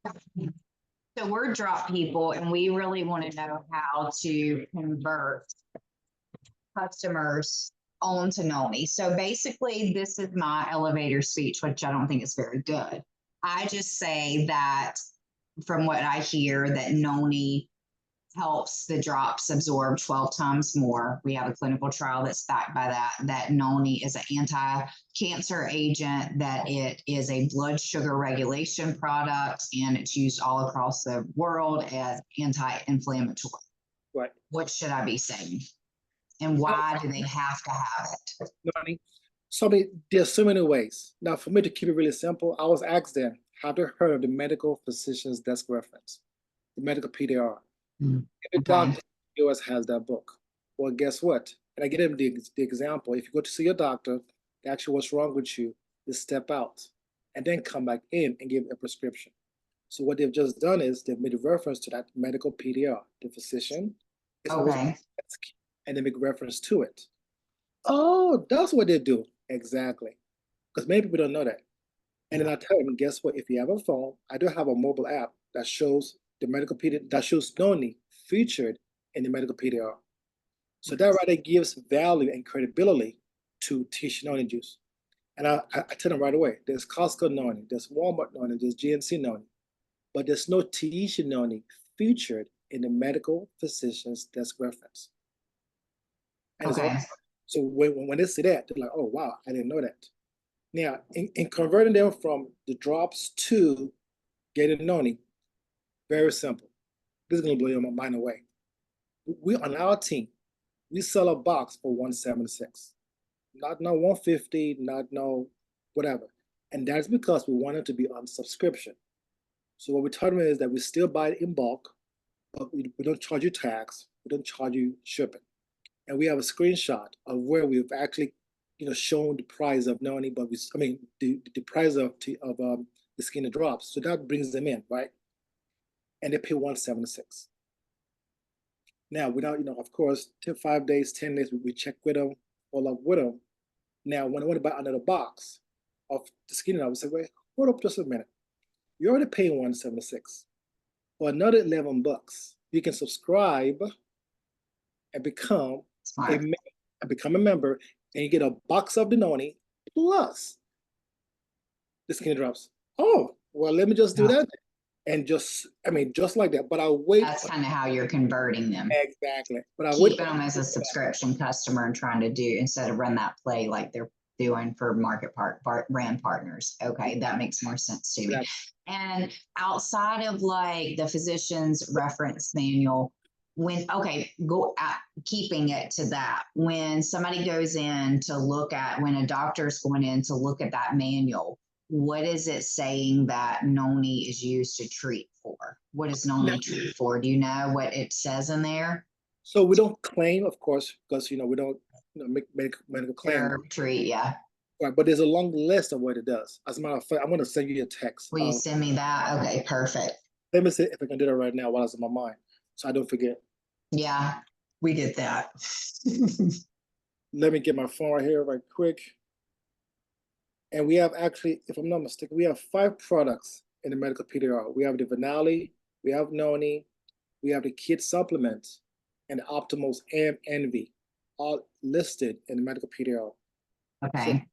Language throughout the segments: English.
So we're drop people and we really want to know how to convert customers onto Noni. So basically, this is my elevator speech, which I don't think is very good. I just say that from what I hear, that Noni helps the drops absorb 12 times more. We have a clinical trial that's backed by that Noni is an anti-cancer agent, that it is a blood sugar regulation product, and it's used all across the world as anti-inflammatory. Right. What should I be saying? And why do they have to have it? Noni. So there's so many ways. Now, for me to keep it really simple, I was asked them, have they heard of the medical physician's desk reference, the medical PDR? Every doctor in the US has that book. Well, guess what? And I give them the example. If you go to see your doctor, they ask you what's wrong with you, just step out and then come back in and give a prescription. So what they've just done is they've made a reference to that medical PDR. The physician is always on the desk, and they make reference to it. Oh, that's what they do. Exactly. Because many people don't know that. And then I tell them, guess what? If you have a phone, I do have a mobile app that shows the medical PDR, that shows Noni featured in the medical PDR. So that right there gives value and credibility to Tisha Noni juice. And I tell them right away, there's Costco Noni, there's Walmart Noni, there's GNC Noni, but there's no Tisha Noni featured in the medical physician's desk reference. And so when they see that, they're like, oh, wow, I didn't know that. Now, in converting them from the drops to getting Noni, very simple. This is going to blow your mind away. We on our team, we sell a box for $176, not no $150, not no whatever. And that's because we want it to be on subscription. So what we tell them is that we still buy it in bulk, but we don't charge you tax, we don't charge you shipping. And we have a screenshot of where we've actually, shown the price of Noni, but the price of the skin that drops. So that brings them in, right? And they pay $176. Now, without, of course, 5 days, 10 days, we check with them, follow up with them. Now, when I want to buy another box of the skin, I would say, wait, hold up just a minute. You're already paying $176. For another $11, you can subscribe and become a member, and you get a box of the Noni plus the skin drops. Oh, well, let me just do that. And just like that. But I'll wait. That's kind of how you're converting them. Exactly. But I keep them as a subscription customer and trying to do, instead of run that play like they're doing for brand partners. Okay, that makes more sense to me. Exactly. And outside of like the physician's reference manual, keeping it to that, when somebody goes in to look at, when a doctor is going in to look at that manual, what is it saying that Noni is used to treat for? What is Noni treat for? Do you know what it says in there? So we don't claim, of course, because we don't make medical claim. Treat, yeah. Right, but there's a long list of what it does. As a matter of fact, I'm going to send you a text. Will you send me that? Okay, perfect. Let me see if I can do that right now while it's in my mind, so I don't forget. Yeah, we get that. Let me get my phone right here, right quick. And we have actually, if I'm not mistaken, we have 5 products in the medical PDR. We have the Vanali, we have Noni, we have the Kid Supplements, and the Optimals and Envy, all listed in the medical PDR. Okay.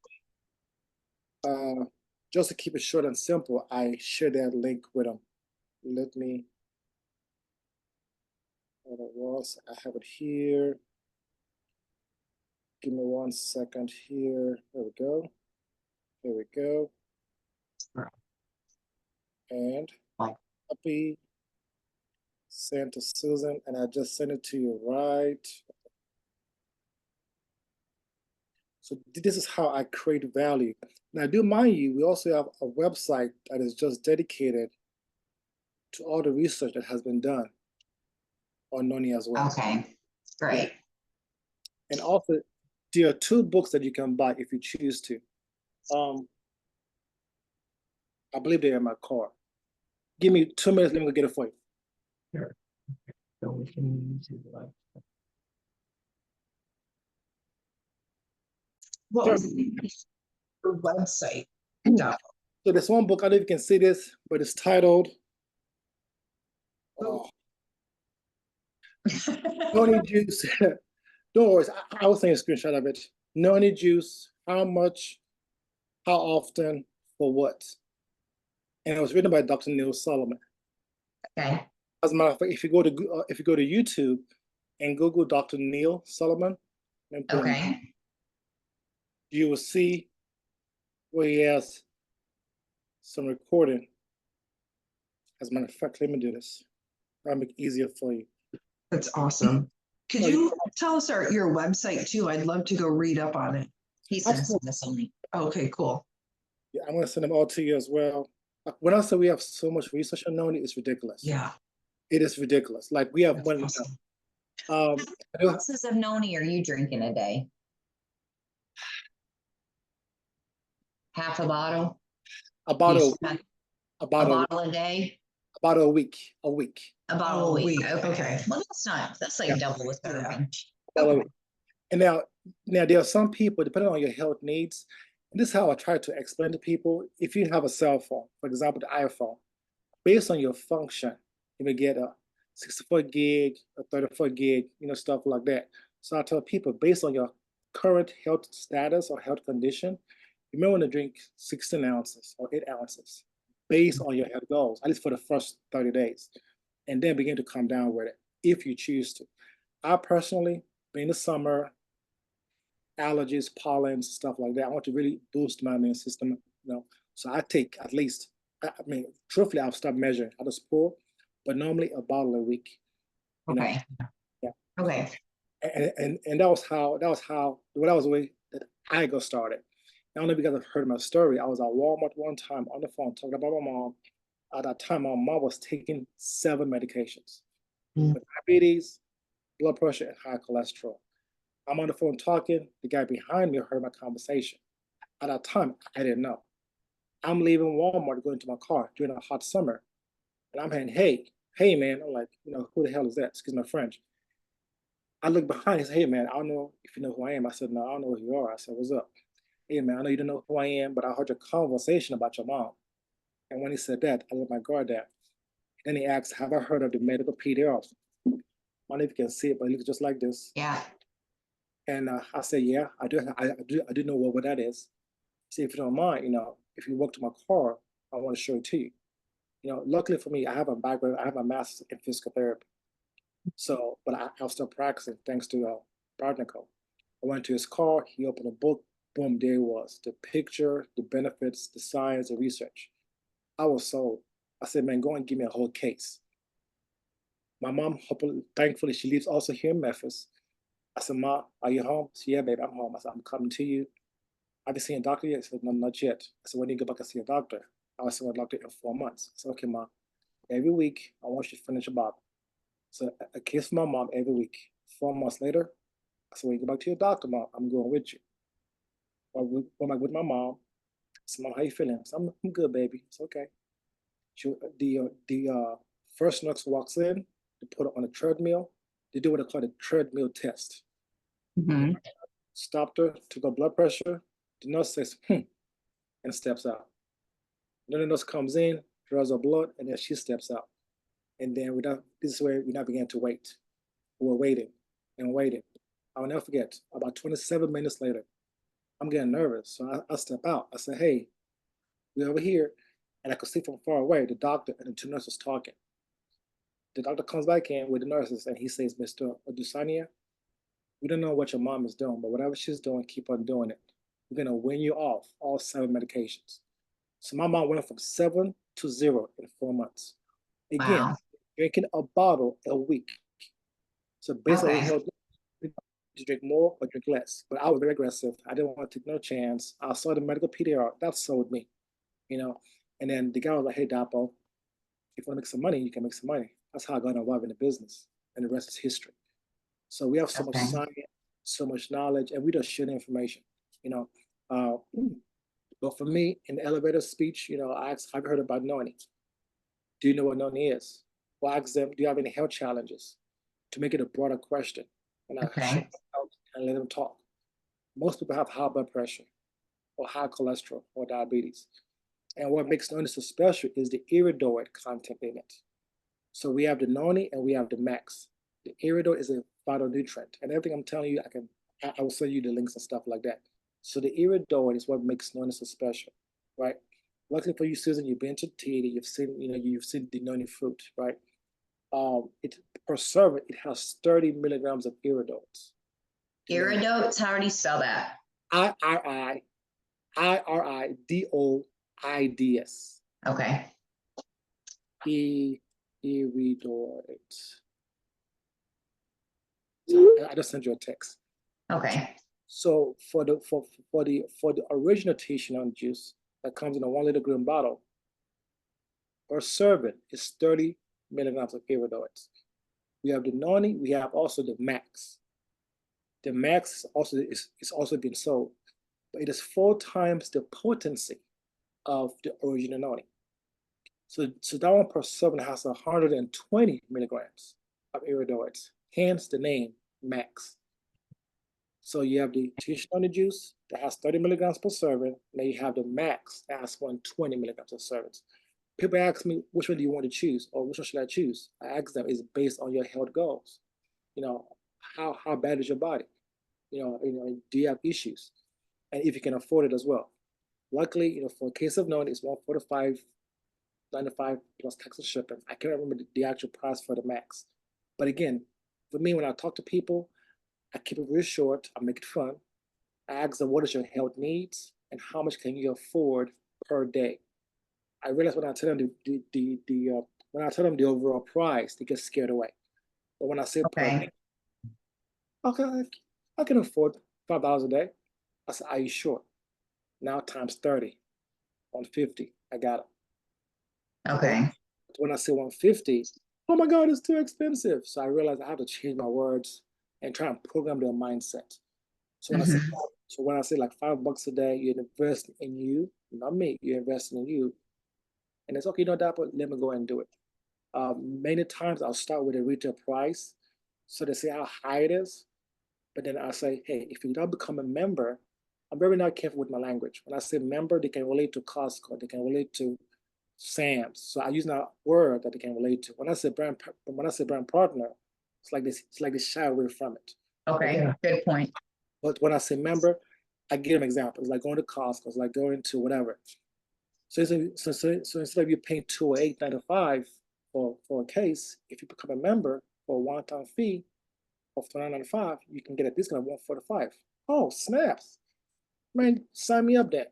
So, just to keep it short and simple, I share that link with them. Let me, what it was, I have it here. Give me 1 second here. There we go. Here we go. And copy, send to Susan, and I just sent it to you, right? So this is how I create value. Now, do mind you, we also have a website that is just dedicated to all the research that has been done on Noni as well. Okay, great. Yeah. And also, there are 2 books that you can buy if you choose to. I believe they're in my car. Give me 2 minutes, let me go get it for you. Sure. So we can use it like. What was the website? So there's one book, I don't know if you can see this, but it's titled Oh, Noni juice. Don't worry, I was saying a screenshot of it. Noni juice, how much, how often, for what? And it was written by Dr. Neil Solomon. Okay. As a matter of fact, if you go to YouTube and Google Dr. Neil Solomon, and put him, Okay. you will see where he has some recording. As a matter of fact, let me do this. That'll make it easier for you. That's awesome. Could Oh, you tell us your website too? I'd love to go read up on it. He sends this only. Okay, cool. Yeah, I'm gonna send them all to you as well. When I say we have so much research on Noni, it's ridiculous. Yeah. It is ridiculous. Like we have That's one. awesome. I How do- many ounces of noni are you drinking a day? Half a bottle? about You a said a about a bottle a day? about a week. A week. A bottle a week. Okay. Okay. Well, that's like Yeah. double with Yeah. serving. About a Okay. week. And now there are some people, depending on your health needs, and this is how I try to explain to people. If you have a cell phone, for example, the iPhone, based on your function, you may get a 64 gig, a 34 gig, stuff like that. So I tell people based on your current health status or health condition, you may want to drink 16 ounces or 8 ounces based on your health goals, at least for the first 30 days, and then begin to come down with it if you choose to. I personally, being the summer, allergies, pollens, stuff like that, I want to really boost my immune system, So I take at least, truthfully, I've stopped measuring. I just pour, but normally a bottle a week. Okay. Yeah. Okay. And that was the way that I got started. I don't know if you guys have heard my story. I was at Walmart one time on the phone talking about my mom. At that time, my mom was taking 7 medications: for diabetes, blood pressure, and high cholesterol. I'm on the phone talking. The guy behind me heard my conversation. At that time, I didn't know. I'm leaving Walmart, going to my car during a hot summer, and I'm hearing, hey, man. I'm like, who the hell is that? Excuse my French. I look behind. He said, hey, man, I don't know if you know who I am. I said, no, I don't know who you are. I said, what's up? Hey, man, I know you don't know who I am, but I heard your conversation about your mom. And when he said that, I let my guard down. Then he asked, have I heard of the medical PDRs? I don't know if you can see it, but it looks just like this. Yeah. And I said, yeah, I do know what that is. See, if you don't mind, if you walk to my car, I want to show it to you. Luckily for me, I have a background, I have a master's in physical therapy. So, but I'm still practicing thanks to Bartnico. I went to his car, he opened a book, boom, there it was. The picture, the benefits, the science, the research. I was sold. I said, man, go and give me a whole case. My mom, thankfully, she lives also here in Memphis. I said, Ma, are you home? She said, yeah, babe, I'm home. I said, I'm coming to you. Have you seen a doctor yet? She said, no, not yet. I said, when do you go back and see a doctor? I was seeing a doctor in 4 months. I said, okay, Ma, every week, I want you to finish a bottle. So a case for my mom every week. 4 months later, I said, when you go back to your doctor, Mom, I'm going with you. I went back with my mom. I said, Mom, how you feeling? I said, I'm good, baby. It's okay. The first nurse walks in, they put her on a treadmill. They do what they call a treadmill test. Mm-hmm. Stopped her, took her blood pressure. The nurse says, and steps out. Then the nurse comes in, draws her blood, and then she steps out. And then this is where we now began to wait. We were waiting and waiting. I'll never forget, about 27 minutes later, I'm getting nervous. So I step out. I say, hey, we're over here. And I could see from far away the doctor and the 2 nurses talking. The doctor comes back in with the nurses and he says, Mr. Odusania, we don't know what your mom is doing, but whatever she's doing, keep on doing it. We're going to wean you off all 7 medications. So my mom went from 7 to 0 in 4 months. Again, Wow. drinking a bottle a week. So basically, Okay. to drink more or drink less. But I was very aggressive. I didn't want to take no chance. I saw the medical PDR. That sold me, And then the guy was like, hey, Dapo, if you want to make some money, you can make some money. That's how I got involved in the business. And the rest is history. So we have so much science, so much knowledge, and we just share the information, But for me, in the elevator speech, I asked, have you heard about Noni? Do you know what Noni is? Well, I asked them, do you have any health challenges? To make it a broader question. And I shut out and let them talk. Most people have high blood pressure or high cholesterol or diabetes. And what makes Noni so special is the iridoid content in it. So we have the noni and we have the max. The iridoid is a phytonutrient, and everything I'm telling you, I will send you the links and stuff like that. So the iridoid is what makes noni so special, right? Luckily for you, Susan, you've been to Tahiti, you've seen the noni fruit, right? It per serving, it has 30 milligrams of iridoids. Iridoids, how do you spell that? iridoids. Okay. Iridoids. So I just sent you a text. Okay. So for the original Tahitian juice that comes in a 1 liter green bottle, per serving is 30 milligrams of iridoids. We have the noni, we have also the max. The max is also been sold, but it is 4 times the potency of the original noni. So that one per serving has 120 milligrams of iridoids, hence the name max. So you have the Tahitian noni juice that has 30 milligrams per serving, and then you have the max that has 120 milligrams of servings. People ask me, which one do you want to choose, or which one should I choose? I ask them, is it based on your health goals? You know, how bad is your body? You know, do you have issues? And if you can afford it as well. Luckily, for a case of noni, it's $145.95 plus tax and shipping. I can't remember the actual price for the max. But again, for me, when I talk to people, I keep it real short. I make it fun. I ask them, what is your health needs and how much can you afford per day? I realize when I tell them the overall price, they get scared away. But when I say per day, okay, I can afford $5 a day. I said, are you sure? Now times 30, 150. I got it. Okay. When I say 150, oh my God, it's too expensive. So I realized I have to change my words and try and program their mindset. So when I say like $5 a day, you invest in you, not me. You're investing in you, and it's okay. That, but let me go and do it. Many times I'll start with a retail price, so they say how high it is, but then I say, hey, if you don't become a member, I'm very not careful with my language. When I say member, they can relate to Costco, they can relate to Sam's. So I use that word that they can relate to. When I say brand partner, it's like they shy away from it. Okay. Good point. But when I say member, I give them examples, like going to Costco, it's like going to whatever. So instead of you paying $208.95 for a case, if you become a member for a one-time fee of $29.95, you can get a discount of $145. Oh, snaps. Man, sign me up then.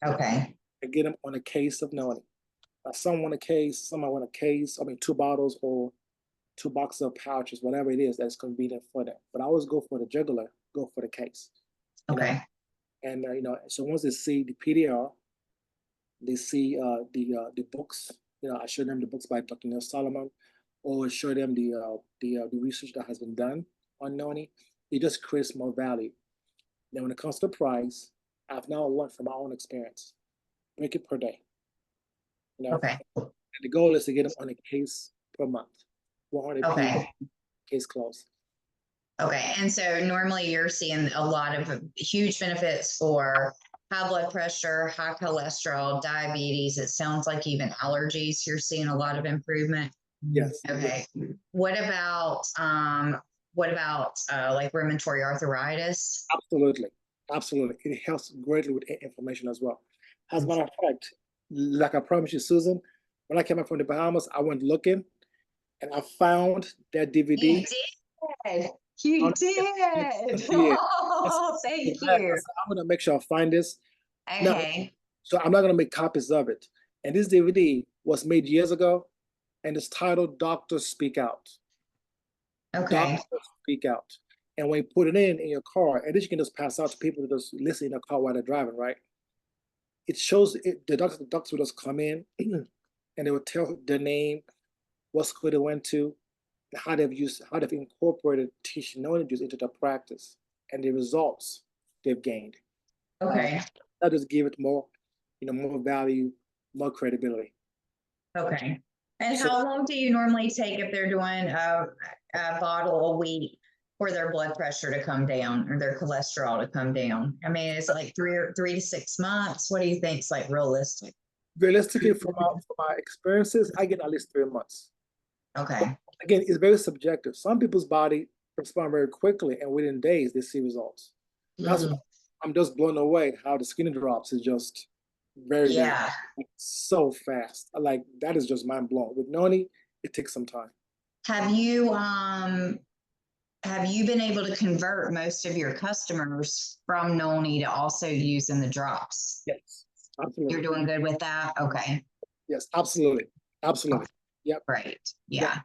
Okay. I get them on a case of noni. Some want a case, some I want a case, 2 bottles or 2 boxes of pouches, whatever it is that's convenient for them. But I always go for the jugular, go for the case. Okay. And so once they see the PDR, they see the books. I show them the books by Dr. Neil Solomon, or show them the research that has been done on noni. It just creates more value. Now, when it comes to price, I've now learned from my own experience. Make it per day. Okay. And the goal is to get them on a case per month. 100 Okay. case closed. Okay. And so normally you're seeing a lot of huge benefits for high blood pressure, high cholesterol, diabetes. It sounds like even allergies, you're seeing a lot of improvement. Yes. Okay. Yes. What about like rheumatoid arthritis? Absolutely. It helps greatly with inflammation as well. As a matter of fact, like I promised you, Susan, when I came back from the Bahamas, I went looking and I found that DVD. You did. Oh, thank you. I'm gonna make sure I find this. Okay. Now, so I'm not gonna make copies of it. And this DVD was made years ago, and it's titled "Doctors Speak Out." Okay. Doctors Speak Out. And when you put it in your car, and this you can just pass out to people that just listen in the car while they're driving, right? It shows the doctors will just come in and they will tell their name, what school they went to, how they've incorporated teaching knowledge into their practice, and the results they've gained. Okay. That just give it more, more value, more credibility. Okay. And how long do you normally take if they're doing a bottle a week for their blood pressure to come down or their cholesterol to come down? I mean, is it like 3 to 6 months? What do you think is like realistic? Realistically, from my experiences, I get at least 3 months. Okay. Again, it's very subjective. Some people's body respond very quickly, and within days they see results. That's why I'm just blown away how the skin drops is just very, Yeah. so fast. Like that is just mind blowing. With Noni, it takes some time. Have you been able to convert most of your customers from Noni to also using the drops? Yes, absolutely. You're doing good with that? Okay. Yes, absolutely, absolutely. Great. Yeah.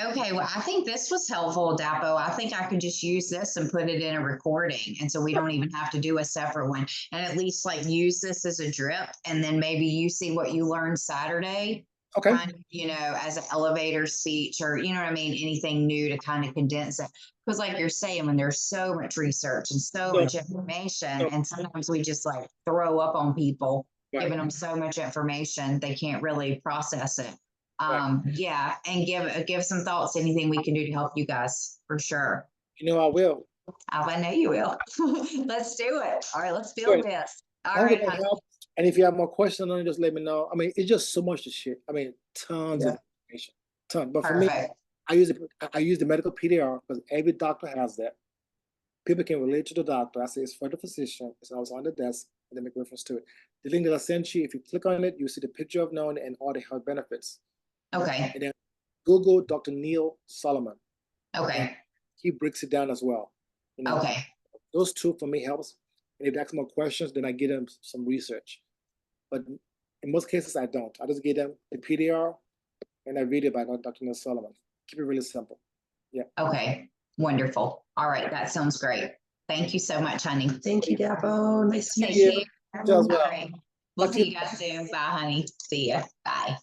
Okay. Well, I think this was helpful, Dapo. I think I could just use this and put it in a recording. And so we don't even have to do a separate one, and at least like use this as a drip. And then maybe you see what you learned Saturday, Okay. kind of, as an elevator speech, or, you know what I mean? Anything new to kind of condense it. Because like you're saying, when there's so much research and so much information, and sometimes we just like throw up on people, giving them so much information, they can't really process it. Yeah, and give some thoughts, anything we can do to help you guys, for sure. I will. I know you will. Let's do it. All right, let's build Good. this. All Hopefully right, that honey. helps. And if you have more questions on it, just let me know. I mean, it's just so much to shit. I mean, tons of information, tons. But for me, Perfect. I use the medical PDR because every doctor has that. People can relate to the doctor. I say it's for the physician. It's always on the desk, and they make reference to it. The link that I sent you, if you click on it, you see the picture of Noni and all the health benefits. Okay. And then Google Dr. Neil Solomon. Okay. He breaks it down as well. Okay. Those two for me helps. And if they ask more questions, then I give them some research. But in most cases, I don't. I just give them the PDR and I read it by Dr. Neil Solomon. Keep it really simple. Yeah. Okay. Wonderful. All right. That sounds great. Thank you so much, honey. Thank you, Dapo. Nice to meet Thank you. you. You as well. All right. We'll Talk to see you- you guys soon. Bye, honey. See ya. Bye.